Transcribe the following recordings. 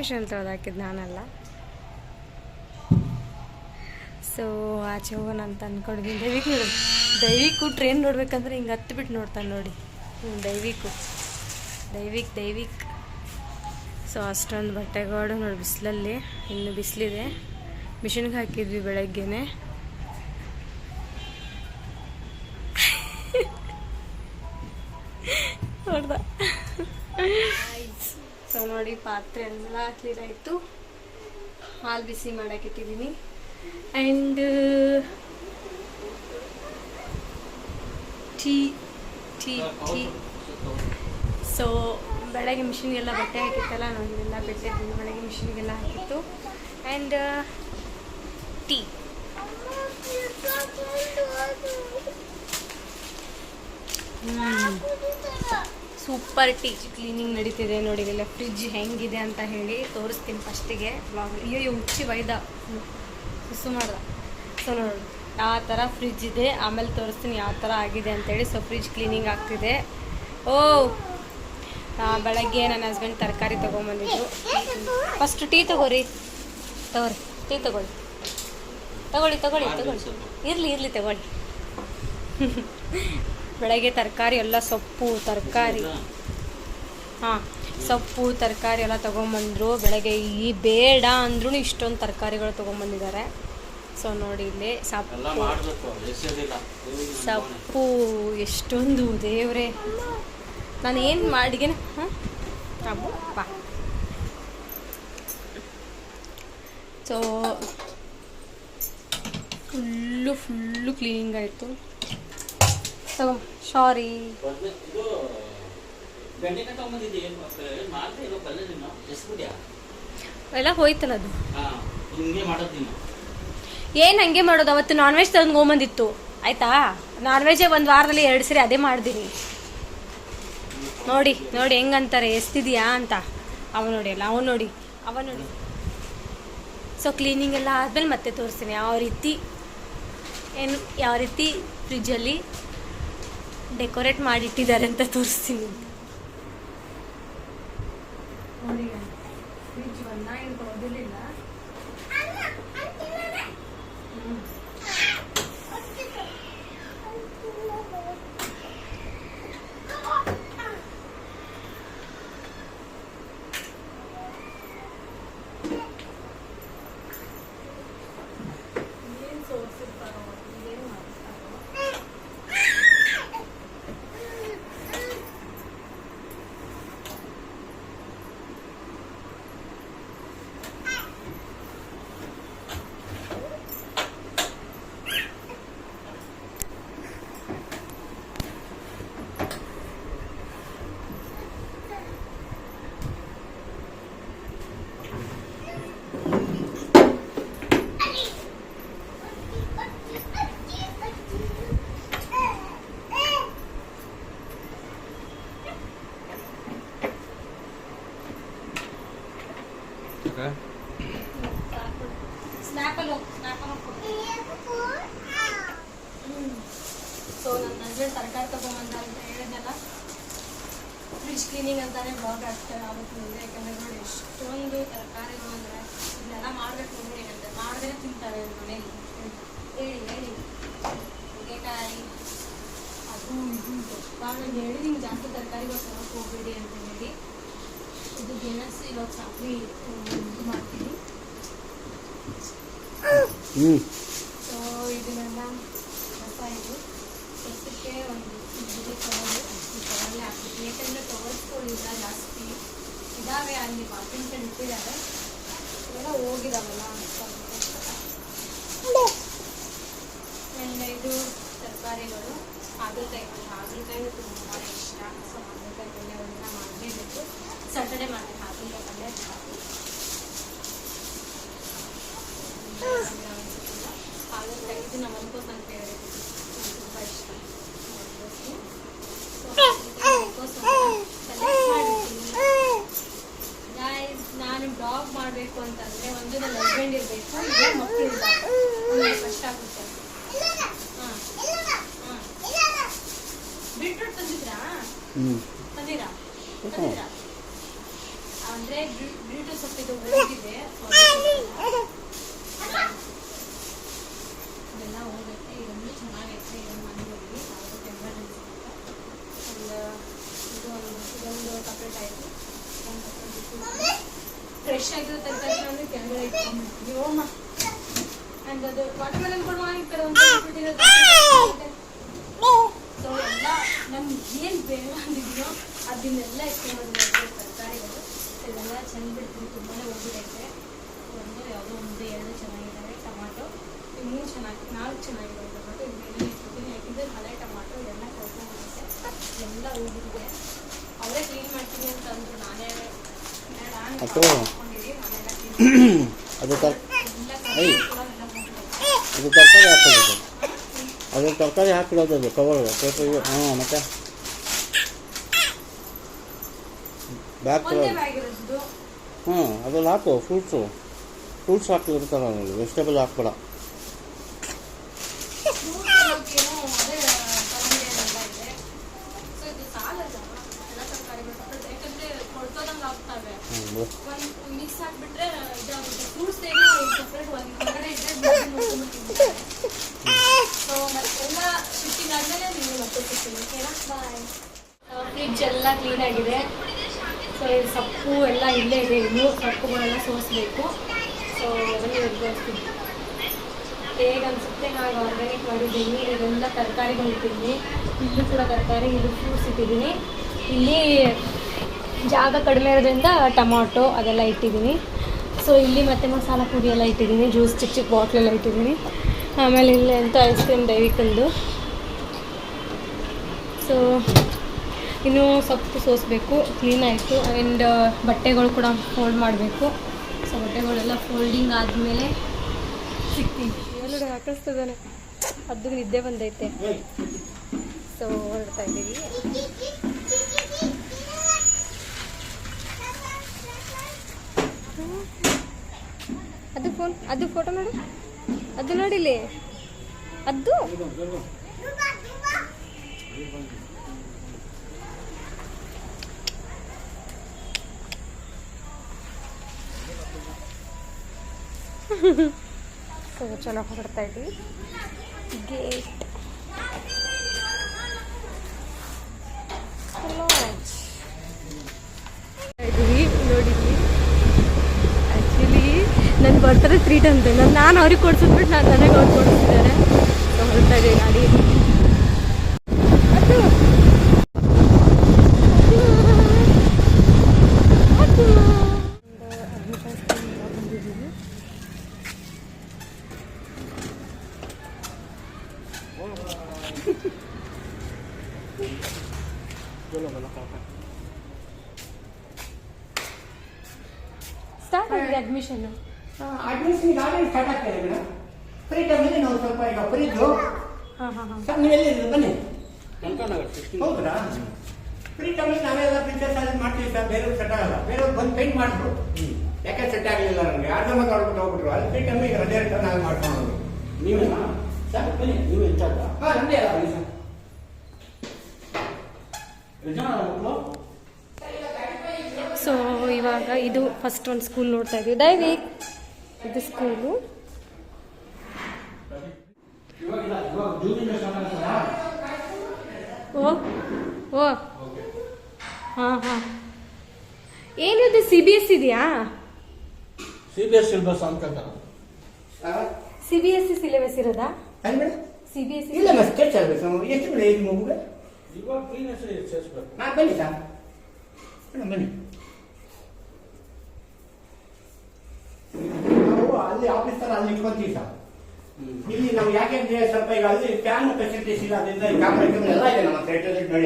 Mission ತೊಳೆದು ಹಾಕಿದ್ದು ನಾನಲ್ಲ. ಸೊ ಆಚೆ ಹೋಗೋಣ ಅಂತ ಅಂದ್ಕೊಂಡಿದ್ದೀನಿ. ದೈವಿಕು ಟ್ರೈನ್ ನೋಡ್ಬೇಕಂದ್ರೆ ಹಿಂಗೆ ಹತ್ತು ಬಿಟ್ಟು ನೋಡ್ತಾನೆ ನೋಡಿ. ದೈವಿಕ್. ಸೊ ಅಷ್ಟೊಂದು ಬಟ್ಟೆಗಳು ನೋಡಿ ಬಿಸಿಲಲ್ಲಿ, ಇನ್ನು ಬಿಸಿಲಿದೆ. ಮಿಷಿನ್ಗೆ ಹಾಕಿದ್ವಿ ಬೆಳಗ್ಗೆನೆ. ನೋಡ್ದ. ಸೊ ನೋಡಿ ಪಾತ್ರೆ ಎಲ್ಲ ಕ್ಲೀನ್ ಆಯಿತು. ಹಾಲು ಬಿಸಿ ಮಾಡೋಕ್ಕಿಟ್ಟಿದ್ದೀನಿ. And tea. ಸೊ ಬೆಳಗ್ಗೆ ಮಿಷಿನ್ಗೆಲ್ಲ ಬಟ್ಟೆ ಹಾಕಿತ್ತಲ್ಲ, ನಾವೆಲ್ಲ ಬಿಟ್ಟಿದ್ದೀನಿ. ಬೆಳಗ್ಗೆ ಮಿಷಿನ್ಗೆಲ್ಲ ಹಾಕಿತ್ತು. And tea. Super tea cleaning ನಡೀತಿದೆ ನೋಡಿ. ಇಲ್ಲ ಫ್ರಿಜ್ ಹೆಂಗಿದೆ ಅಂತ ಹೇಳಿ ತೋರಿಸ್ತೀನಿ ಫಸ್ಟಿಗೆ ಬ್ಲಾಗ್. ಅಯ್ಯೋ ಹುಚ್ಚಿ ವೈದ ಸುಸು ಮಾಡ್ದ. ಸೊ ನೋಡಿ ಯಾವ ಥರ ಫ್ರಿಜ್ ಇದೆ, ಆಮೇಲೆ ತೋರಿಸ್ತೀನಿ ಯಾವ ಥರ ಆಗಿದೆ ಅಂತೇಳಿ. ಸೊ ಫ್ರಿಜ್ ಕ್ಲೀನಿಂಗ್ ಆಗ್ತಿದೆ. ಬೆಳಗ್ಗೆ ನನ್ನ ಹಸ್ಬೆಂಡ್ ತರಕಾರಿ ತೊಗೊಂಬಂದಿದ್ದು. ಫಸ್ಟ್ ಟೀ ತಗೋರಿ. ಟೀ ತಗೊಳ್ಳಿ. ಇರಲಿ ತಗೊಳ್ಳಿ. ಬೆಳಗ್ಗೆ ತರಕಾರಿ ಎಲ್ಲ ಸೊಪ್ಪು ತರಕಾರಿ ಎಲ್ಲ ತೊಗೊಂಬಂದರು. ಬೆಳಗ್ಗೆ ಈ ಬೇಡ ಅಂದ್ರೂ ಇಷ್ಟೊಂದು ತರಕಾರಿಗಳು ತೊಗೊಂಬಂದಿದ್ದಾರೆ. ಸೊ ನೋಡಿ ಇಲ್ಲಿ ಸೊಪ್ಪು ಎಷ್ಟೊಂದು ದೇವ್ರೆ. ನಾನು ಏನು ಮಾಡಿಗೆನೆ ಬಾ. ಸೊ ಫುಲ್ಲು ಕ್ಲೀನಿಂಗ್ ಆಯಿತು. So sorry. ಎಲ್ಲ ಹೋಯ್ತಲ್ಲ ಅದು. ಏನು ಹಂಗೆ ಮಾಡೋದು? ಅವತ್ತು ನಾನ್ ವೆಜ್ ತಂದ್ಕೊಂಬಂದಿತ್ತು ಆಯ್ತಾ. ನಾನ್ ವೆಜ್ಜೇ ಒಂದು ವಾರದಲ್ಲಿ 2 ಸರಿ ಅದೇ ಮಾಡ್ತೀನಿ. ನೋಡಿ ಹೆಂಗಂತಾರೆ ಎಷ್ಟಿದೆಯಾ ಅಂತ. ಅವ ನೋಡಿ. ಸೊ ಕ್ಲೀನಿಂಗ್ ಎಲ್ಲ ಆದಮೇಲೆ ಮತ್ತೆ ತೋರಿಸ್ತೀನಿ ಯಾವ ರೀತಿ ಫ್ರಿಜ್ಜಲ್ಲಿ ಡೆಕೋರೇಟ್ ಮಾಡಿಟ್ಟಿದ್ದಾರೆ ಅಂತ ತೋರಿಸ್ತೀನಿ. ನೋಡಿ ಫ್ರಿಜ್ ಏನು ಕೊಡೋದಿಲ್ಲ. ಸೊ ನನ್ನ ಹಸ್ಬೆಂಡ್ ತರಕಾರಿ ತೊಗೊಂಬಂದ ಅಂತ ಹೇಳಿದ್ನಲ್ಲ, ಫ್ರಿಜ್ ಕ್ಲೀನಿಂಗ್ ಅಂತಾನೆ ಬ್ಲಾಗ್ ಆಗ್ತಾರೆ ಆಗುತ್ತೆ ಮುಂದೆ. ಯಾಕಂದರೆ ನೋಡಿ ಎಷ್ಟೊಂದು ತರಕಾರಿಗಳು ಅಂದರೆ ಇದನ್ನೆಲ್ಲ ಮಾಡಬೇಕು ನೋಡಿ. ಯಾಕಂದರೆ ಮಾಡದೇ ತಿಂತಾರೆ ಮನೇಲಿ. ಹೇಳಿ ನುಗ್ಗೆಕಾಯಿ ಅದು ಇದು ನಾನು ಹೇಳಿದ ಹಿಂಗೆ ಜಾಸ್ತಿ ತರಕಾರಿಗಳು ತರೋಕ್ಕೆ ಹೋಗಬೇಡಿ ಅಂತ ಹೇಳಿ. ಇದು ಗೆಣಸು ಇವಾಗ ಸಾಕಿ ಇದು ಮಾಡ್ತೀನಿ. ಸೊ ಇದನ್ನೆಲ್ಲ ಇದು ಸಸ್ಯಕ್ಕೆ ಒಂದು ಇದು ತಗೊಳ್ಳಿ ಹಾಕ್ಬಿಟ್ಟು. ಯಾಕಂದರೆ ತೋರಿಸ್ಕೊಳ್ಳಿಲ್ಲ ಜಾಸ್ತಿ ಇದ್ದಾವೆ ಅಲ್ಲಿ ಮಾರ್ಕೆಟ್ ಇಟ್ಟಿದ್ದಾರೆ, ಇವೆಲ್ಲ ಹೋಗಿದಾವಲ್ಲ ಇದು ತರಕಾರಿಗಳು. ಹಾಗಲಕಾಯಿನೂ ತುಂಬ ಇಷ್ಟ. ಸೊ ಹಾಗಲಕಾಯಿ ಪಲ್ಯ ಒಂದಿನ ಮಾಡಲೇಬೇಕು. ಸ್ಯಾಟರ್ಡೆ ಮಾಡ್ತೀನಿ ಹಾಗಲಕಾಯಿ ಪಲ್ಯ. ಹಾಗಲಕಾಯಿ ಇದು ನಮ್ಮ ಅನ್ಕೋಸ್ ಅಂತ ಹೇಳಿದೆ, ತುಂಬ ಇಷ್ಟ. ನಾನು ಬ್ಲಾಗ್ ಮಾಡಬೇಕು ಅಂತಂದರೆ ಒಂದು ನನ್ನ ಹಸ್ಬೆಂಡ್ ಇರಬೇಕು, ಮಕ್ಕಳಿಲ್ಲ, ಕಷ್ಟ ಆಗುತ್ತೆ. ಬೀಟ್ರೂಟ್ ತಂದಿದ್ರಾ? ತಂದಿರಾ ಅಂದರೆ ಬೀಟ್ರೂಟ್ ಸೊಪ್ಪಿದು ಒಂದದು ವಾಟರ್ಮೆಲನ್ ಕೊಡುವ ಈ ಕಡೆ ಸೊ ಎಲ್ಲ ನಮ್ಗೆ ಏನು ಬೇಡ ಅಂದಿದ್ಯೋ ಅದನ್ನೆಲ್ಲ ಇಟ್ಕೊಂಡು ತರಕಾರಿಗಳು ಇದೆಲ್ಲ ಚೆಂದ ಬಿಡ್ತೀವಿ. ತುಂಬಾ ಹೋಗ್ಬಿಟ್ಟೈತೆ. ಒಂದು ಯಾವುದೋ ಒಂದು ಎರಡು ಚೆನ್ನಾಗಿದ್ದಾವೆ. ಟೊಮಾಟೊ ಈ 3 ಚೆನ್ನಾಗಿ 4 ಚೆನ್ನಾಗಿದ್ದಾವೆ. ಟೊಮಾಟೊ ಇದೆಲ್ಲ ಇಟ್ಬಿಡ್ತೀನಿ. ಯಾಕೆಂದರೆ ಹಳೆ ಟೊಮಾಟೊ ಇದೆಲ್ಲ ಕೊಡ್ಕೊಂಡ್ಬಿಡುತ್ತೆ. ಎಲ್ಲ ಹೋಗಿದ್ದೆ ಅವರೇ ಕ್ಲೀನ್ ಮಾಡ್ತೀನಿ ಅಂತ ಅಂದರು. ನಾನೇ ಅದು ತರಕಾರಿ ಹಾಕೋದು, ಅದು ತರಕಾರಿ ಹಾಕಿರೋದು ಅದು ಕವರ್ ಪೇಪರ್. ಹಾಂ, ಮತ್ತೆ ಬ್ಯಾಗ್ ಕವರ್. ಹಾಂ, ಅದ್ರಲ್ಲಿ ಹಾಕು. ಫ್ರೂಟ್ಸ್ ಹಾಕಿರ್ತಾರ ನೋಡಿ, ವೆಜಿಟೇಬಲ್ ಹಾಕ್ಬೇಡ. ಮಿಕ್ಸ್ ಹಾಕ್ಬಿಟ್ರೆ ಫ್ರೂಟ್ಸ್ ಸೊ ಮತ್ತೆಲ್ಲ ಶಿಫ್ಟಿಂಗ್ ಆದಮೇಲೆ ನೀವು ಮತ್ತೆ ಸಿಗ್ತೀನಿ. ಓಕೆನಾ? ಬಾಯ್. ಫ್ರಿಡ್ಜ್ ಎಲ್ಲ ಕ್ಲೀನಾಗಿದೆ. ಸೊ ಇದು ಸೊಪ್ಪು ಎಲ್ಲ ಇಲ್ಲೇ ಇದೆ. ಇನ್ನೂ ಸೊಪ್ಪುಗಳೆಲ್ಲ ಸೋಸಬೇಕು. ಸೊ ಅದನ್ನು ಎದ್ದಿಸ್ತೀನಿ. ಹೇಗೆ ಅನಿಸುತ್ತೆ ನಾನು ಆರ್ಗ್ಯಾನಿಕ್ ಮಾಡಿದ್ದೀನಿ. ಇದೆಲ್ಲ ತರಕಾರಿಗಳು ಇಟ್ಟಿದ್ದೀನಿ. ಇಲ್ಲೂ ಕೂಡ ತರಕಾರಿ, ಇದು ಫ್ರೂಟ್ಸ್ ಇಟ್ಟಿದ್ದೀನಿ. ಇಲ್ಲಿ ಜಾಗ ಕಡಿಮೆ ಇರೋದ್ರಿಂದ ಟೊಮಾಟೊ ಅದೆಲ್ಲ ಇಟ್ಟಿದ್ದೀನಿ. ಸೊ ಇಲ್ಲಿ ಮತ್ತೆ ಮಸಾಲ ಪುಡಿ ಎಲ್ಲ ಇಟ್ಟಿದ್ದೀನಿ. ಜ್ಯೂಸ್ ಚಿಕ್ಕ ಚಿಕ್ಕ ಬಾಟ್ಲೆಲ್ಲ ಇಟ್ಟಿದ್ದೀನಿ. ಆಮೇಲೆ ಇಲ್ಲಿ ಅಂತ ಐಸ್ ಕ್ರೀಮ್ ದೈವಿಕಂದು. ಸೊ ಇನ್ನೂ ಸೊಪ್ಪು ಸೋಸಬೇಕು. ಕ್ಲೀನ್ ಆಯಿತು. ಆ್ಯಂಡ್ ಬಟ್ಟೆಗಳು ಕೂಡ ಫೋಲ್ಡ್ ಮಾಡಬೇಕು. ಸೊ ಬಟ್ಟೆಗಳೆಲ್ಲ ಫೋಲ್ಡಿಂಗ್ ಆದಮೇಲೆ ಸಿಗ್ತೀನಿ. ನೋಡಿ ಹಾಕಿಸ್ತಿದ್ದಾನೆ. ಅದು ನಿದ್ದೆ ಬಂದೈತೆ. ಸೊ ಹೊರಡ್ತಾ ಇದ್ದೀವಿ. ಅದು ಫೋಟೋ ನೋಡಿ. ಅದು ನೋಡಿಲಿ. ಅದು ಸೊ ಚಲೋ ಹೊರಡ್ತಾ ಇದ್ದೀವಿ. ಗೇಟ್ ಇದ್ದೀವಿ. ನೋಡಿದ್ವಿ. ಆ್ಯಕ್ಚುಲಿ ನನ್ನ ಬರ್ತಾರೆ ಟ್ರೀಟ್ ಅಂತೆ. ನಾನು ಅವ್ರಿಗೆ ಕೊಡ್ಸಿದ್ಬಿಟ್ಟು ನನಗೆ ಅವ್ರು ಕೊಡಿಸಿದ್ದಾರೆ. ಸೊ ಹೊರಡ್ತಾ ಇದ್ದೀವಿ ಗಾಡಿ. ಸ್ಟಾರ್ಟ್ ಆಗಿದೆ ಅಡ್ಮಿಷನ್ ಈಗಾಗಲೇ ಸ್ಟಾರ್ಟ್ ಆಗ್ತಾ ಇದೆ ಮೇಡಮ್. ಫ್ರೀ ಟೈಮಲ್ಲಿ ನಾವು ಸ್ವಲ್ಪ ಈಗ ಫ್ರೀಜು ಸರ್ ನೀವೆಲ್ಲಿ ಬನ್ನಿ. ಹೌದಾ? ಫ್ರೀ ಟೈಮಲ್ಲಿ ನಾವೆಲ್ಲ ಪಿಕ್ಚರ್ಸ್ ಅಲ್ಲಿ ಮಾಡ್ತೀವಿ ಸರ್. ಬೇರೆಯವ್ರು ಸೆಟ್ ಆಗಲ್ಲ. ಬೇರೆಯವ್ರು ಬಂದು ಪೇಂಟ್ ಮಾಡಿದ್ರು. ಯಾಕೆ ಸೆಟ್ ಆಗಲಿಲ್ಲ ನನಗೆ. ಯಾರ್ದೋ ಮತ್ತೆ ಹೊಡ್ಬಿಟ್ಟು ಹೋಗ್ಬಿಟ್ರು. ಅಲ್ಲಿ ಫ್ರೀ ಟೈಮಿಗೆ ರಜೆ ಇರ್ತಾರೆ, ನಾವೇ ಮಾಡ್ಕೊಂಡು ನೀವೇ ಸರ್ ಬನ್ನಿ. ನೀವು ಇನ್ಚಾರ್ಜ? ಹಾಂ, ನಮ್ಮದೇ ಅಲ್ಲ ಬನ್ನಿ ಸರ್. ಸೊ ಇವಾಗ ಇದು ಫಸ್ಟ್ ಒಂದು ಸ್ಕೂಲ್ ನೋಡ್ತಾ ಇದ್ದೀವಿ. ದೈವಿಕ್ ಇದು ಸ್ಕೂಲು. ಓ ಓ ಹಾಂ ಹಾಂ. ಏನಿದೆ CBS ಇದೆಯಾ? CBS ಸಿಲೆಬಸ್ ಅಂತ CBSE ಸಿಲೆಬಸ್ ಇರೋದಾ? CBSE ಇಲ್ಲ ಮ ಸ್ಟೇಟ್ ಸಿಲೆಬಸ್. ಎಷ್ಟು ಬಿಡಿ ಇದು ಮಗುಗೆ ಇವಾಗ ಕ್ಲೀನೆಸ್ ಸೇರಿಸ್ಬೇಕು. ಹಾಂ ಬನ್ನಿ ಸರ್. ಬನ್ನಿ. ನಾವು ಅಲ್ಲಿ ಆಫೀಸ್ ಥರ ಅಲ್ಲಿ ಇಟ್ಕೊತೀವಿ ಸರ್. ಇಲ್ಲಿ ನಾವು ಯಾಕೆಂದ್ರೆ ಸ್ವಲ್ಪ ಈಗ ಅಲ್ಲಿ ಕ್ಯಾಮ್ ಫೆಸಿಲಿಟೀಸ್ ಇಲ್ಲ. ಅದರಿಂದ ಕ್ಯಾಮ್ರಾ ಎಲ್ಲ ಇದೆ ನಮ್ಮ ಥಿಯೇಟರ್ ನೋಡಿ.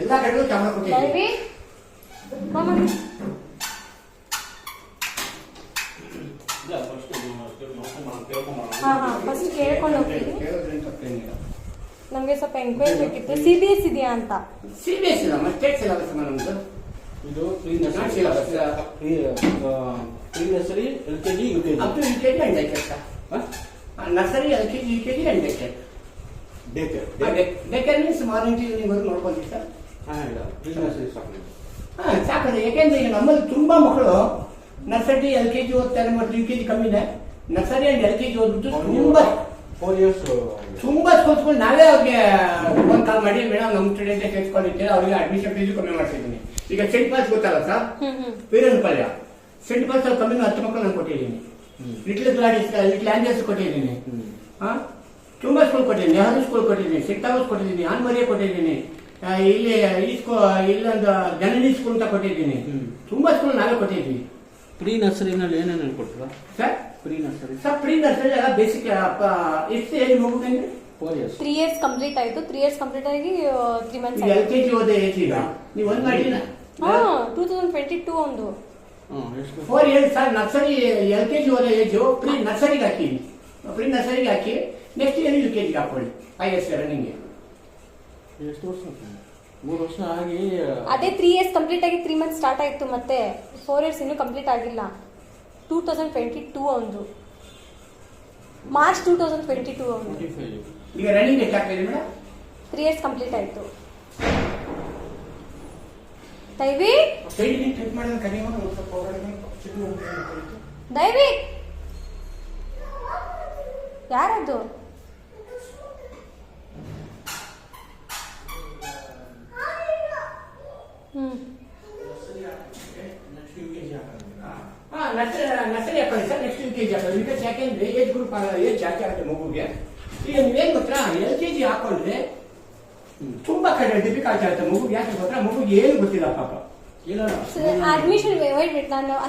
ಎಲ್ಲ ಕಡೆಗೂ ಕ್ಯಾಮ್ರಾ ಕೊಟ್ಟಿದ್ದೀವಿ. ಫಸ್ಟ್ ಕೇಳ್ಕೊಂಡು ಹೋಗ್ತೀವಿ. ನಮಗೆ ಸ್ವಲ್ಪ ಎಂಕ್ವೈರಿ ಬೇಕಿತ್ತು. CBS ಇದೆಯಾ ಅಂತ. CBS ಇಲ್ಲ, ಸ್ಟೇಟ್ ಸಿಲೆಬಸ್ ನಮ್ದು. ಇದು pre nursery LKG UKG up to UKG and daycare sir. Nursery LKG UKG and daycare. Daycare means morning to evening ವರೆಗೂ ನೋಡ್ಕೊಂತೀವಿ ಸರ್. ಪ್ರೀ ನರ್ಸರಿ ಸಾಕು. ಸಾಕಂದ್ರೆ ಯಾಕೆಂದ್ರೆ ಈಗ ನಮ್ಮಲ್ಲಿ ತುಂಬಾ ಮಕ್ಕಳು ನರ್ಸರಿ LKG ಓದ್ತಾರೆ ಮತ್ತು UKG ಕಮ್ಮಿದೆ. ನರ್ಸರಿ ಅಂಡ್ LKG ಓದ್ಬಿಟ್ಟು ತುಂಬಾ 4 years ತುಂಬಾ ಸ್ಕೂಲ್ಸ್ಗಳು ನಾವೇ ಅವ್ರಿಗೆ ಫೋನ್ ಕಾಲ್ ಮಾಡಿ ಮೇಡಮ್ ನಮ್ಮ ಸ್ಟೂಡೆಂಟ್ ಸೇರಿಸ್ಕೊಂಡಿದ್ದೇವೆ, ಅವರಿಗೆ ಅಡ್ಮಿಷನ್ ಫೀಸು ಕಮ್ಮಿ ಮಾಡ್ತಿದ್ದೀನಿ. ಈಗ ಸೆಂಟ್ ಪಾಲ್ಸ್ ಗೊತ್ತಲ್ಲ ಸರ್, ವೀರನಪಾಳ್ಯ ಸೆಂಟ್ ಪಾಲ್ಸ್ ಅಲ್ಲಿ ಕಮ್ಮಿ 10 ಮಕ್ಕಳು ನಾನು ಕೊಟ್ಟಿದ್ದೀನಿ. ಲಿಟ್ಲ್ ಗ್ಲಾಡಿಸ್ ಲಿಟ್ಲ್ ಆಂಜಲ್ಸ್ ಕೊಟ್ಟಿದ್ದೀನಿ. ತುಂಬ ಸ್ಕೂಲ್ ಕೊಟ್ಟಿದ್ದೀನಿ, ನೆಹರು ಸ್ಕೂಲ್ ಕೊಟ್ಟಿದ್ದೀನಿ, ಸೆಂಟ್ ಥಾಮಸ್ ಕೊಟ್ಟಿದ್ದೀನಿ, ಆನ್ ಮರಿಯಾ ಕೊಟ್ಟಿದ್ದೀನಿ, ಇಲ್ಲಿ ಇಲ್ಲೊಂದು ಜನನಿ ಸ್ಕೂಲ್ ಅಂತ ಕೊಟ್ಟಿದ್ದೀನಿ. ತುಂಬಾ ಸ್ಕೂಲ್ ನಾವೇ ಕೊಟ್ಟಿದ್ವಿ. ಪ್ರೀ ನರ್ಸರಿನಲ್ಲಿ ಏನೇನು ಹೇಳ್ಕೊಟ್ರ sir? Pre nursery sir pre nursery ಎಲ್ಲ ಬೇಸಿಕ್ ಎಷ್ಟು ಏಜ್ ಮಗುಗೆ? 4 years. 3 years ಕಂಪ್ಲೀಟ್ ಆಯ್ತು. 3 years ಕಂಪ್ಲೀಟ್ ಆಗಿ 3 months ಈಗ LKG ಓದೇ ಏಜ್ ಈಗ ನೀವು ಒಂದು ಮಾಡಿಲ್ಲ. 2022 ಒಂದು 4 years ಸರ್. ನರ್ಸರಿ LKG ಓದೇ ಏಜ್ ಪ್ರೀ ನರ್ಸರಿಗೆ ಹಾಕಿ, ಪ್ರೀ ನರ್ಸರಿಗೆ ಹಾಕಿ, ನೆಕ್ಸ್ಟ್ ಇಯರ್ UKG ಹಾಕೊಳ್ಳಿ 5 years ರನ್ನಿಂಗ್. ಎಷ್ಟು ವರ್ಷ? 3 ವರ್ಷ ಆಗಿ ಅದೇ 3 years ಕಂಪ್ಲೀಟ್ ಆಗಿ 3 months ಸ್ಟಾರ್ಟ್ ಆಯ್ತು. ಮತ್ತೆ 4 years ಇನ್ನೂ ಕಂಪ್ಲೀಟ್ ಆಗಿಲ್ಲ. 2022 ಒಂದು ಮಾರ್ಚ್ 2022 ಒಂದು. ಈಗ ರನ್ನಿಂಗ್ ಎಷ್ಟು ಆಗ್ತಿದೆ ಮೇಡಮ್? 3 years ಕಂಪ್ಲೀಟ್ ಆಯ್ತು. ದೈವಿ ಚೆಕ್ ಮಾಡಿದ್ರೆ ಕಡಿಮೆ ಒಂದು ಸ್ವಲ್ಪ ದೈವಿ ಯಾರದು? ನರ್ಸರಿ ಹಾಕೊಳ್ಳಿ ಸರ್. ನೆಕ್ಸ್ಟ್ UKG ಹಾಕೊಳ್ಳಿ. ಬಿಕಾಸ್ ಯಾಕೆಂದ್ರೆ ಏಜ್ ಗ್ರೂಪ್ ಏಜ್ ಜಾಸ್ತಿ ಆಗುತ್ತೆ ಮಗುಗೆ. ಈಗ ನೀವೇನ್ ಗೊತ್ತಾ, LKG ಹಾಕೊಂಡ್ರೆ ತುಂಬಾ ಕಡೆ ಡಿಫಿಕಲ್ಟ್ ಆಗುತ್ತೆ ಮಗುಗೆ. ಯಾಕೆ ಗೊತ್ತಾ, ಮಗುಗೆ ಏನು ಗೊತ್ತಿಲ್ಲ ಪಾಪ. ಅಡ್ಮಿಷನ್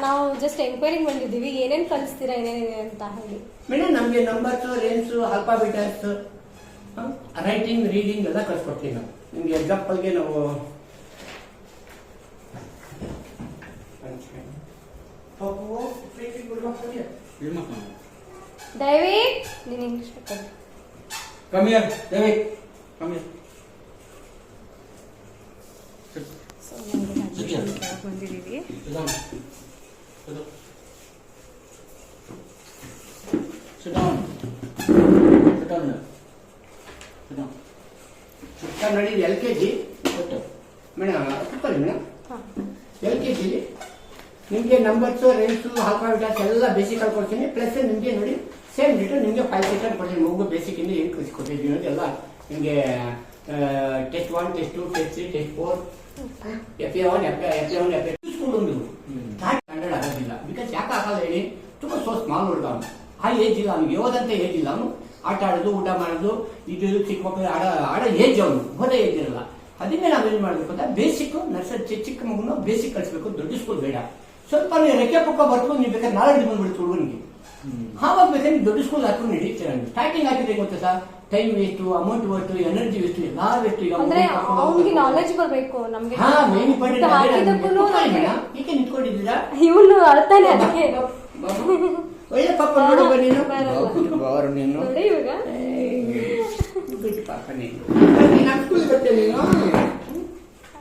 ನಾವು ಜಸ್ಟ್ ಎಂಕ್ವೈರಿಂಗ್ ಬಂದಿದ್ದೀವಿ. ಏನೇನು ಕಲಿಸ್ತೀರಾ ಏನೇನಿದೆ ಅಂತ ಹೇಳಿ ಮೇಡಮ್. ನಮಗೆ ನಂಬರ್ಸ್, ರೇನ್ಸ್, ಆಲ್ಫಾಬೆಟಸ್, ರೈಟಿಂಗ್, ರೀಡಿಂಗ್ ಎಲ್ಲ ಕಲಿಸ್ಕೊಡ್ತೀವಿ ನಾವು. ನಿಮ್ಗೆ ಎಕ್ಸಾಂಪಲ್ಗೆ ನಾವು ದಯವಿಟ್ಟು ನೀನು ಇಂಗ್ಲಿಷ್ ಬಂದಿದ್ದೀವಿ. ನೋಡಿ LKG ಮೇಡಮ್ ಕೂತ್ಕೊಳ್ಳಿ ಮೇಡಮ್. LKG ನಿಮಗೆ ನಂಬರ್ಸು, ರೇನ್ಸು, ಆಲ್ಫಾಬೆಟಸ್ ಎಲ್ಲ ಬೇಸಿಕ್ ಆಗಿ ಕೊಡ್ತೀನಿ. ಪ್ಲಸ್ ನಿಮಗೆ ನೋಡಿ ಸೇಮ್ ಡೇಟು ನಿಮಗೆ 5 ಸೆಕೆಂಡ್ ಕೊಡ್ತೀನಿ. ಮಗು ಬೇಸಿಕ್ ಇಂದ ಏನು ಕಲಿಸ್ಕೊಟ್ಟಿದ್ದೀವಿ ನೋಡಿ ಎಲ್ಲ ನಿಮಗೆ. Test 1, test 2, test 3, test 4, FA1, FA1, FA2 school ಒಂದು ಸ್ಟ್ಯಾಂಡರ್ಡ್ ಆಗೋದಿಲ್ಲ. ಬಿಕಾಸ್ ಯಾಕೆ ಆಗಲ್ಲ ಹೇಳಿ, ತುಂಬ ಸ್ಮಾಲ್ ಹುಡುಗ ಅವನು. ಆ ಏಜ್ ಇಲ್ಲ ಅವನಿಗೆ, ಓದಂತ ಏಜ್ ಇಲ್ಲ. ಅವನು ಆಟ ಆಡೋದು, ಊಟ ಮಾಡೋದು, ಇದು ಚಿಕ್ಕ ಮಕ್ಕಳು ಆಡೋ ಏಜ್ ಅವನು, ಓದೋ ಏಜ್ ಇರಲ್ಲ. ಅದನ್ನೇ ನಾವೇನು ಮಾಡಬೇಕು ಅಂತ ಬೇಸಿಕ್ ನರ್ಸರಿ ಚಿಕ್ಕ ಮಗುನ ಬೇಸಿಕ್ ಕಲಿಸ್ಬೇಕು. ದೊಡ್ಡ ಸ್ಕೂಲ್ ಬೇಡ. ಸ್ವಲ್ಪ ನೀವು ರೆಕ್ಕೆ ಪಕ್ಕ ಬರ್ಕೊಂಡು ನೀವು ಬೇಕಾದ್ರೆ ನಾಲೆಡ್ಜ್ ಬಂದ್ಬಿಡ್ತು ಹುಡುಗನಿಗೆ. ಆವಾಗ ಬೇಕಾದ್ರೆ ನೀವು ದೊಡ್ಡ ಸ್ಕೂಲ್ ಹಾಕೊಂಡು ನಡೀತೀರ. ಸ್ಟಾರ್ಟಿಂಗ್ ಹಾಕಿದ್ರೆ ಗೊತ್ತಾ sir, time waste, amount waste, energy waste, ಎಲ್ಲ ವೇಸ್ಟು. ಈಗ ಅವನಿಗೆ ನಾಲೆಜ್ ಬರಬೇಕು ನಮಗೆ. ಏಕೆ ನಿಂತ್ಕೊಂಡಿದ್ದೀರಾ? ಇವನು ಅಳ್ತಾನೆ ಅದಕ್ಕೆ. ಒಳ್ಳೆ ಪಾಪ ನೋಡು ನೀನು ನೀನು ಪಾಪ ನೀನು. ನಮ್ಮ ಸ್ಕೂಲ್ ಬರ್ತೇನೆ ನೀನು.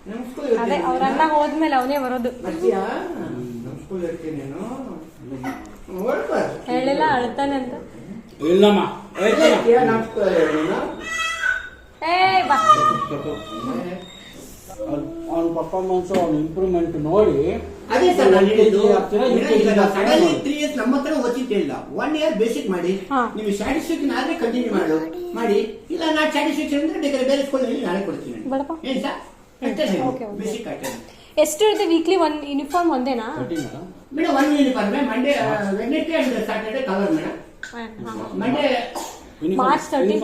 ನಮ್ಮ ಸ್ಕೂಲ್ ಅದೇ ಅವ್ರ ಅಣ್ಣ ಹೋದ್ಮೇಲೆ ಅವನೇ ಬರೋದು. ಬರ್ತೀಯಾ? ನಮ್ಮ ಸ್ಕೂಲ್ ಇರ್ತೀನಿ ನೀನು. ಹೇಳಿಲ್ಲ ಅಳ್ತಾನೆ ಅಂತ. ಇಲ್ಲಮ್ಮ ನಮ್ಮ ಸ್ಕೂಲ್ ನೀನು. ಬಾ ಅವನ ಪರ್ಫಾರ್ಮೆನ್ಸ್, ಅವನ ಇಂಪ್ರೂವ್ಮೆಂಟ್ ನೋಡಿ ಅದೇ ಸರ್ ನಾನು ಹೇಳಿದ್ದು. 3 years ನಮ್ಮ ಹತ್ರ ಓದಿಲ್ಲ. 1 year ಬೇಸಿಕ್ ಮಾಡಿ ನೀವು ಸ್ಟ್ಯಾಟಿಸ್ಟಿಕ್ಸ್ ಆದ್ರೆ ಕಂಟಿನ್ಯೂ ಮಾಡಿ. ಇಲ್ಲ ನಾ ಸ್ಟ್ಯಾಟಿಸ್ಟಿಕ್ಸ್ ಅಂದ್ರೆ ಬೇಕಾದ್ರೆ ಬೇರೆ ಸ್ಕೂಲಲ್ಲಿ ನಾಳೆ ಕೊಡ್ತೀನಿ. ಏನ್ ಸರ್? ಬೇಸಿಕ್ ಹಾಕಿ. ಎಷ್ಟು ಇರುತ್ತೆ ವೀಕ್ಲಿ? ಒಂದು ಯೂನಿಫಾರ್ಮ್ ಒಂದೇನಾ madam? 1 uniform. Monday, Wednesday and Saturday colour madam. Monday March 13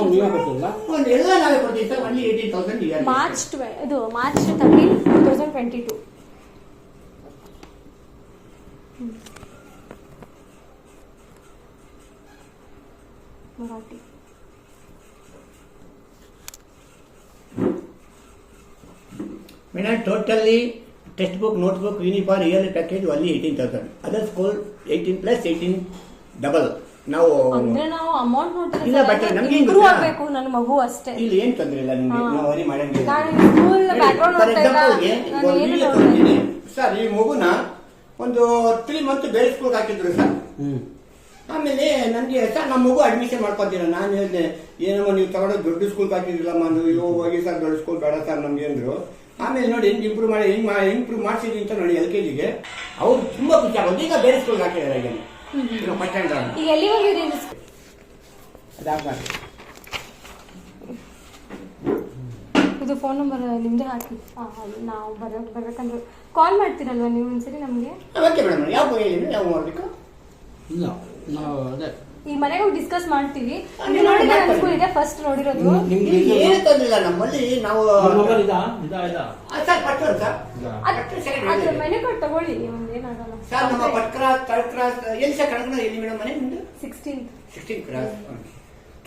ಒಂದು ಎಲ್ಲ ನಾವೇ ಕೊಡ್ತೀವಿ ಸರ್. Only 18,000 year. March 13, 2022. Marathi madam totally textbook, notebook, uniform, yearly package only 18,000. Other school 18 + 18 double. ನಾವು ಅಮೌಂಟ್ ಇಲ್ಲ, ಬಟ್ ನಮ್ಗೆ ಇಂಪ್ರೂವ್ ಆಗಬೇಕು ನನ್ನ ಮಗು ಅಷ್ಟೇ. ಇಲ್ಲಿ ಏನ್ ತೊಂದರೆ ಇಲ್ಲ ನಿಮ್ಗೆ, ನಾವು ವರಿ ಮಾಡಂಗಿಲ್ಲ. ಸರ್ ಈ ಮಗುನ ಒಂದು 3 months ಬೇರೆ ಸ್ಕೂಲ್ ಹಾಕಿದ್ರು ಸರ್. ಆಮೇಲೆ ನನಗೆ ಸರ್ ನಮ್ಮ ಮಗು ಅಡ್ಮಿಷನ್ ಮಾಡ್ಕೊತೀರ. ನಾನು ಹೇಳಿದೆ ಏನಮ್ಮ ನೀವು ತಗೊಂಡು ದೊಡ್ಡ ಸ್ಕೂಲ್ ಹಾಕಿದ್ರಲ್ಲಮ್ಮ. ಅಯ್ಯೋ ಹೋಗಿ ಸರ್ ದೊಡ್ಡ ಸ್ಕೂಲ್ ಬೇಡ ಸರ್ ನಮ್ಗೆ ಅಂದ್ರು. ಆಮೇಲೆ ನೋಡಿ ಹೆಂಗ್ ಇಂಪ್ರೂವ್ ಮಾಡಿಸಿದ್ವಿ ಅಂತ ನೋಡಿ LKGಗೆ ಅವ್ರು ತುಂಬಾ ಖುಷಿ ಆಗೋದು. ಈಗ ಬೇರೆ ಸ್ಕೂಲ್ ಹಾಕಿದ್ದಾರೆ. ಈಗ ಇದು ಫೋನ್ ನಂಬರ್ ನಿಮ್ದೇ ಹಾಕಿ. ನಾವು ಬರ್ಬೇಕಂದ್ರೆ ಕಾಲ್ ಮಾಡ್ತೀರಲ್ವಾ ನೀವು ಒಂದ್ಸರಿ ನಮಗೆ? Okay madam. ಯಾವ ಹೇಳಿ ಯಾವ ಮಾಡಬೇಕು? ಇಲ್ಲ ನಾವು ಅದೇ ಈ ಮನೆಗೆ ಹೋಗಿ ಡಿಸ್ಕಸ್ ಮಾಡ್ತೀವಿ. ನೀವು ನೋಡಿದ್ರೆ ಸ್ಕೂಲ್ ಇದೆ ಫಸ್ಟ್ ನೋಡಿರೋದು. ನಿಮ್ಗೆ ಏನು ತೊಂದಿಲ್ಲ, ನಮ್ಮಲ್ಲಿ ನಾವು ಮೊಬೈಲ್ ಇದಾ ಇದಾ ಇದಾ ಸರ್ ಪಟ್ಟು ಸರ್ ಅದ್ರ ಮೆನು ಕಾರ್ಡ್ ತಗೊಳ್ಳಿ, ಒಂದು ಏನಾಗಲ್ಲ ಸರ್. ನಮ್ಮ ಪಟ್ಕ್ರಾಸ್ ಥರ್ಡ್ ಕ್ರಾಸ್ ಎಲ್ಲಿ ಸರ್ ಕಣಕನ ಎಲ್ಲಿ ಮೇಡಮ್ ಮನೆ ನಿಮ್ದು? 16th cross.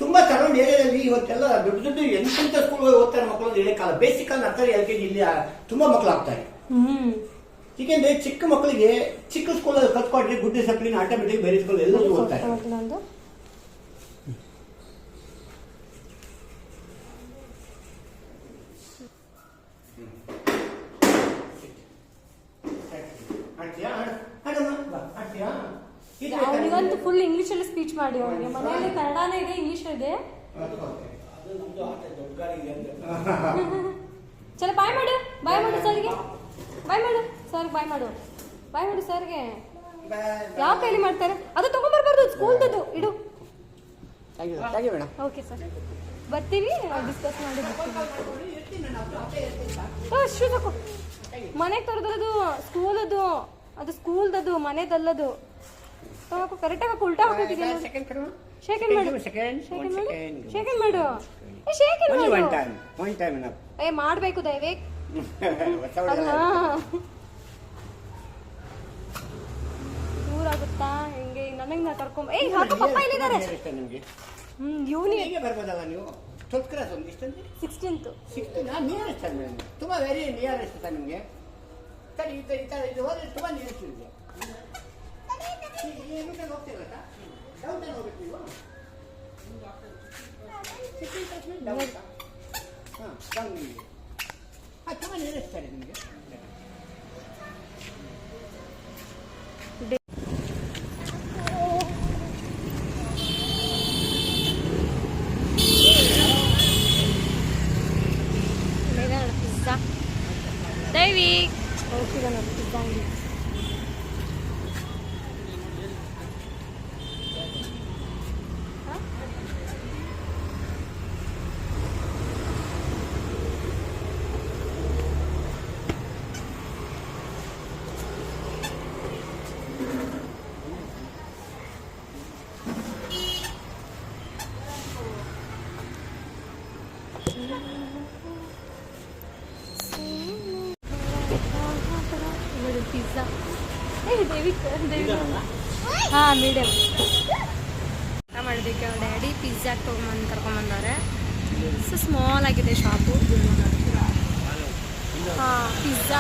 ತುಂಬಾ ಸರೌಂಡ್ ಏರಿಯಾದಲ್ಲಿ ಇವತ್ತೆಲ್ಲ ದೊಡ್ಡ ದೊಡ್ಡ ಎಂತೆಂಥ ಸ್ಕೂಲ್ ಓದ್ತಾರೆ ಮಕ್ಕಳು ಅಂತ ಹೇಳಕ್ಕಾಗಲ್ಲ. ಬೇಸಿಕ್ ನರ್ಸರಿ LKG ಇಲ್ಲಿ ತುಂಬಾ ಮಕ್ಕಳು ಆಗ್ತಾರೆ. ಏಕೆಂದ್ರೆ ಚಿಕ್ಕ ಮಕ್ಕಳಿಗೆ ಚಿಕ್ಕ ಸ್ಕೂಲಲ್ಲಿ ಕಲ್ತ್ಕೊಂಡ್ರೆ ಗುಡ್ ಡಿಸಿಪ್ಲಿನ್ ಆಟೋಮೆಟಿಕ್ ಬೇರೆ ಸ್ಕೂಲ್ ಎಲ್ಲರೂ ಓದ್ತಾರೆ. ನಂದು ಅವನಿಗಂತೂ ಫುಲ್ ಇಂಗ್ಲಿಷ್ ಅಲ್ಲಿ ಸ್ಪೀಚ್ ಮಾಡಿ. ಅವನಿಗೆ ಮನೆಯಲ್ಲಿ ಕನ್ನಡನೇ ಇದೆ, ಇಂಗ್ಲಿಷ್ ಇದೆ. ಚಲೋ ಬಾಯ್ ಮಾಡು, ಬಾಯ್ ಮಾಡು ಸರ್ಗೆ, ಬಾಯ್ ಮಾಡು ಸರ್, ಬಾಯ್ ಮಾಡು, ಬಾಯ್ ಮಾಡು ಸರ್ಗೆ. ಯಾವ ಕೈಲಿ ಮಾಡ್ತಾರೆ ಅದು? ತಗೊಂಡ್ಬರ್ಬಾರ್ದು, ಸ್ಕೂಲ್ದದು ಇಡು. ಓಕೆ ಸರ್, ಬರ್ತೀವಿ, ಡಿಸ್ಕಸ್ ಮಾಡಿ ಅಷ್ಟು ಸಾಕು. ಮನೆಗೆ ತರೋದು ಸ್ಕೂಲದು, ಅದು ಸ್ಕೂಲ್ದದು, ಮನೆದಲ್ಲದು. ಕರೆಕ್ಟಾಗಿ ಉಲ್ಟಾ ಹಾಕೋತಿದ್ದೆ. ಶೇಖನ್ ಮಾಡು, ಶೇಖನ್ ಮಾಡು, ಶೇಖನ್ ಮಾಡು. ಏ ಮಾಡ್ಬೇಕು ದಯವಿಟ್ಟು. ದೂರ ಆಗುತ್ತಾ ಹೆಂಗೆ? ನನಗೆ ನಾ ಕರ್ಕೊಂಡ್ ಏ ಹಾಕೋ, ಪಪ್ಪ ಇಲ್ಲಿದ್ದಾರೆ. ಇವನಿ ಬರ್ಬೋದಲ್ಲ ನೀವು? 12th ಕ್ರಾಸ್ ಒಂದು ಇಷ್ಟಂದ್ರೆ 16th ನಿಯರೆಸ್ಟ್ ಸರ್ ಮೇಡಮ್, ತುಂಬ ವೆರಿ ನಿಯರೆಸ್ಟ್ ಸರ್ ನಿಮಗೆ. ಸರ್ ಈ ಥರ ಇದು ಹೋದ್ರೆ ತುಂಬ ನಿಯರೆಸ್ಟ್ ಇದೆ. ಹೋಗ್ತೀರಾ ಸರ್? ಡೌನ್ ಟೌನ್ ಹೋಗ್ಬೇಕು ನೀವು? 16th ಡೌನ್ ಹಾಂ ಡೌನ್ ನಿಮಗೆ. ಹಾಂ ತುಂಬ ನಿಯರೆಸ್ಟ್ ಸರ್ ನಿಮಗೆ. ದೈವಿಕ್ ಹೋಗ್ತಿದ್ದ ನೋಡಿ ಪಿಜ್ಜಾ ಅಂಗಡಿ. ಪಿಜ್ಜಾ ಹಾಂ ಮೀಡಿಯಮ್ ಮಾಡೋದಕ್ಕೆ ಅವ್ರ ಡ್ಯಾಡಿ ಪಿಜ್ಜಾ ಕರ್ಕೊಂಬಂದವ್ರೆ. ಸೊ ಸ್ಮಾಲ್ ಆಗಿದೆ ಶಾಪು. ಹಾಂ ಪಿಜ್ಜಾ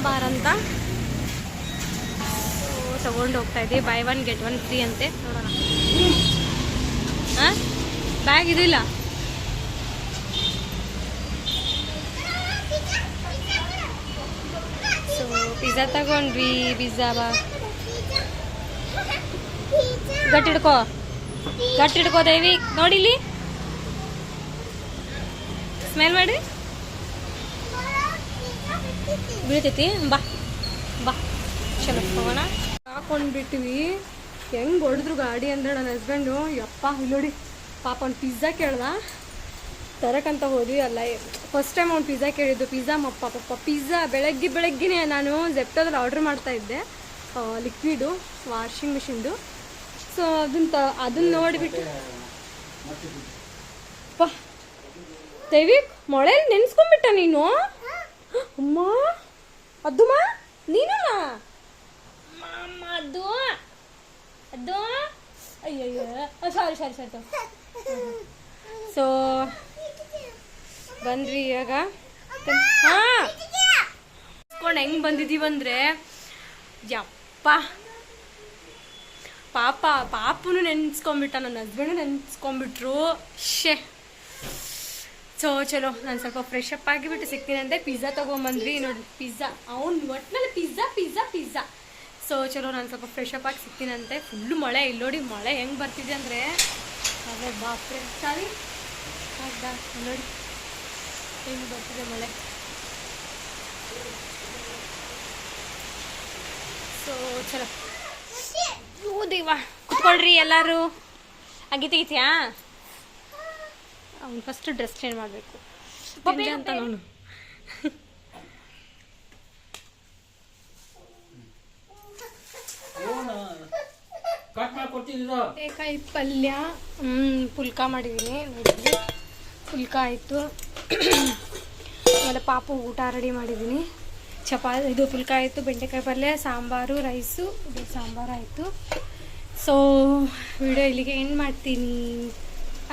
ಬಾರ್ ಅಂತ ತಗೊಂಡು ಹೋಗ್ತಾ ಇದ್ದೀವಿ. ಬೈ 1 get 1 ಫ್ರೀ ಅಂತೆ. ನೋಡೋಣ. ಹಾಂ ಬ್ಯಾಗ್ ಇದಿಲ್ಲ. ಸೊ ಪಿಜ್ಜಾ ತಗೊಂಡ್ವಿ. ಪಿಜ್ಜಾ ಗಟ್ಟಿಡ್ಕೋ ದೇವಿ. ನೋಡಿಲಿ ಸ್ಮೆಲ್ ಮಾಡಿ ಬೀಳ್ತೈತಿ. ಬಾ ಬಾ ಚಲೋ ಹೋಗೋಣ. ಹಾಕೊಂಡ್ಬಿಟ್ಟಿವಿ. ಹೆಂಗೆ ಹೊಡೆದ್ರು ಗಾಡಿ ಅಂದ್ರೆ ನನ್ನ ಹಸ್ಬೆಂಡು. ಯಪ್ಪ ಇಲ್ಲಿ ನೋಡಿ ಪಾಪ ಅವ್ನು ಪಿಜ್ಜಾ ಕೇಳ್ದ, ತರಕಂತ ಹೋದ್ವಿ. ಅಲ್ಲ ಫಸ್ಟ್ ಟೈಮ್ ಅವ್ನು ಪಿಜ್ಜಾ ಕೇಳಿದ್ದು. ಪಿಜ್ಜಾ ಪಾಪ ಪಿಜ್ಜಾ ಬೆಳಗ್ಗೆನೇ ನಾನು ಜೆಪ್ಟೋದಲ್ಲಿ ಆರ್ಡ್ರ್ ಮಾಡ್ತಾಯಿದ್ದೆ, ಲಿಕ್ವಿಡು ವಾಷಿಂಗ್ ಮಿಷಿನ್ದು. ಸೊ ಅದನ್ನ ನೋಡಿಬಿಟ್ಟು ಪಾ ದೈವಿಕ್ ಮೊಳೆಯಲ್ಲಿ ನೆನೆಸ್ಕೊಂಡ್ಬಿಟ್ಟ ನೀನು. ಅಮ್ಮ ಅದ್ದುಮ್ಮ ನೀನಮ್ಮ ಅದು ಅದು ಅಯ್ಯಯ್ಯ ಸಾರಿ ಸೊ ಬಂದ್ವಿ ಇವಾಗ. ಹಾಂ ನೆನ್ಸ್ಕೊಂಡು ಹೆಂಗೆ ಬಂದಿದ್ದೀವಂದ್ರೆ ಯಪ್ಪ ಪಾಪನು ನೆನ್ಸ್ಕೊಂಡ್ಬಿಟ್ಟ, ನನ್ನ ಹಸ್ಬೆಂಡು ನೆನ್ಸ್ಕೊಂಡ್ಬಿಟ್ರು. ಸೊ ಚಲೋ ನಾನು ಸ್ವಲ್ಪ ಫ್ರೆಶ್ ಅಪ್ ಆಗಿಬಿಟ್ಟು ಸಿಗ್ತೀನಿ ಅಂತೆ. ಪಿಜ್ಜಾ ತೊಗೊಂಬಂದ್ವಿ ನೋಡಿ. ಪಿಜ್ಜಾ ಅವ್ನು ಒಟ್ಟಿನಲ್ಲಿ ಪಿಜ್ಜಾ. ಸೊ ಚಲೋ ನಾನು ಸ್ವಲ್ಪ ಫ್ರೆಶ್ ಅಪ್ ಆಗಿ ಸಿಗ್ತೀನಂತೆ. ಫುಲ್ಲು ಮಳೆ. ಇಲ್ಲಿ ನೋಡಿ ಮಳೆ ಹೆಂಗೆ ಬರ್ತಿದೆ ಅಂದರೆ ಅದೇ ಬಾಪ್ರೆ. ಸಾರಿ ಹೌದಾ ನೋಡಿ ಹೆಂಗೆ ಬರ್ತಿದೆ ಮಳೆ. ಸೊ ಚಲೋ ದೇವ ಕುತ್ಕೊಳ್ರಿ ಎಲ್ಲರೂ. ತೆಗಿತೀಯಾ? ಅವ್ನು ಫಸ್ಟ್ ಡ್ರೆಸ್ ಚೇಂಜ್ ಮಾಡಬೇಕು ಅಂತ ನಾನು. ಕಟ್ ಮಾಡಿ ಕೊಡ್ತಿದ್ದು. ಬೇಕಾಯಿ ಪಲ್ಯ ಪುಲ್ಕ ಮಾಡಿದ್ದೀನಿ ನೋಡಿದ್ವಿ. ಪುಲ್ಕ ಆಯಿತು. ಆಮೇಲೆ ಪಾಪು ಊಟ ರೆಡಿ ಮಾಡಿದ್ದೀನಿ. ಇದು ಪುಲ್ಕ ಆಯಿತು, ಬೆಂಡೆಕಾಯಿ ಪಲ್ಯ, ಸಾಂಬಾರು, ರೈಸು, ಇದು ಸಾಂಬಾರು ಆಯಿತು. ಸೊ ವಿಡಿಯೋ ಇಲ್ಲಿಗೆ ಎಂಡ್ ಮಾಡ್ತೀನಿ.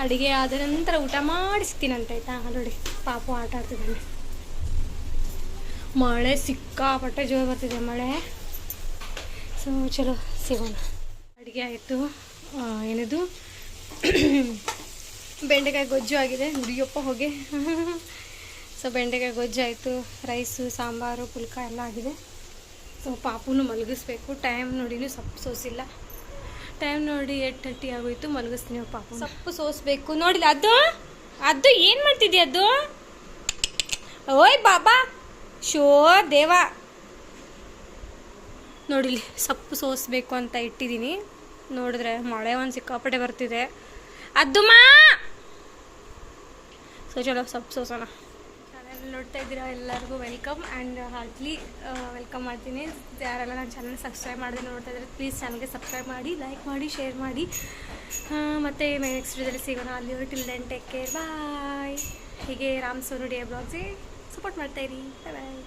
ಅಡುಗೆ ಆದ ನಂತರ ಊಟ ಮಾಡಿಸ್ತೀನಂತ ಆಯಿತಾ. ನೋಡಿ ಪಾಪು ಆಟ ಆಡ್ತಿದ್ದಾನೆ. ಮಳೆ ಸಿಕ್ಕಾಪಟ್ಟೆ ಜೋರು ಬರ್ತಿದೆ ಮಳೆ. ಸೊ ಚಲೋ ಸಿಗೋಣ. ಅಡುಗೆ ಆಯಿತು. ಏನಿದು ಬೆಂಡೆಕಾಯಿ ಗೊಜ್ಜು ಆಗಿದೆ. ನುಡಿಯಪ್ಪ ಹೋಗಿ. ಸೊ ಬೆಂಡೆಕಾಯಿ ಗೊಜ್ಜು ಆಯಿತು, ರೈಸು, ಸಾಂಬಾರು, ಪುಲ್ಕ ಎಲ್ಲ ಆಗಿದೆ. ಸೊ ಪಾಪುನು ಮಲಗಿಸ್ಬೇಕು. ಟೈಮ್ ನೋಡಿನೂ ಸೊಪ್ಪು ಸೋಸಿಲ್ಲ. ಟೈಮ್ ನೋಡಿ 8:30 ಆಗೋಯ್ತು. ಮಲಗಿಸ್ತೀನಿ ಪಾಪು. ಸೊಪ್ಪು ಸೋಸಬೇಕು. ನೋಡಿಲ್ಲ ಅದು ಏನು ಮಾಡ್ತಿದ್ದೆ ಅದು? ಓಯ್ ಬಾಬಾ ಶೋ ದೇವ. ನೋಡಿಲಿ ಸೊಪ್ಪು ಸೋಸಬೇಕು ಅಂತ ಇಟ್ಟಿದ್ದೀನಿ. ನೋಡಿದ್ರೆ ಮಳೆ ಒಂದು ಸಿಕ್ಕಾಪಟ್ಟೆ ಬರ್ತಿದೆ. ಅದ್ದುಮಾ. ಸೊ ಚಲೋ ಸೊಪ್ಪು ಸೋಸೋಣ. ಚಾನಲ್ ನೋಡ್ತಾ ಇದ್ದೀರಾ ಎಲ್ಲರಿಗೂ ವೆಲ್ಕಮ್ ಆ್ಯಂಡ್ ಹಾರ್ಟ್ಲಿ ವೆಲ್ಕಮ್ ಮಾಡ್ತೀನಿ. ಯಾರೆಲ್ಲ ನನ್ನ ಚಾನಲ್ ಸಬ್ಸ್ಕ್ರೈಬ್ ಮಾಡಿದ್ರೆ ನೋಡ್ತಾ ಇದ್ದಾರೆ ಪ್ಲೀಸ್ ಚಾನಲ್ಗೆ ಸಬ್ಸ್ಕ್ರೈಬ್ ಮಾಡಿ, ಲೈಕ್ ಮಾಡಿ, ಶೇರ್ ಮಾಡಿ. ಮತ್ತು ನೆಕ್ಸ್ಟ್ ವಿಡಿಯೋದಲ್ಲಿ ಸಿಗೋಣ. ಅಲ್ಲಿ ಟಿಲ್ ದೆನ್ ಟೇಕ್ ಕೇರ್, ಬಾಯ್. ಹೀಗೆ ರಾಮ್ ಸೋನು ಡೇ ಬ್ಲಾಗ್ಸೇ ಸಪೋರ್ಟ್ ಮಾಡ್ತಾಯಿರಿ. ಬಾಯ್ ಬಾಯ್.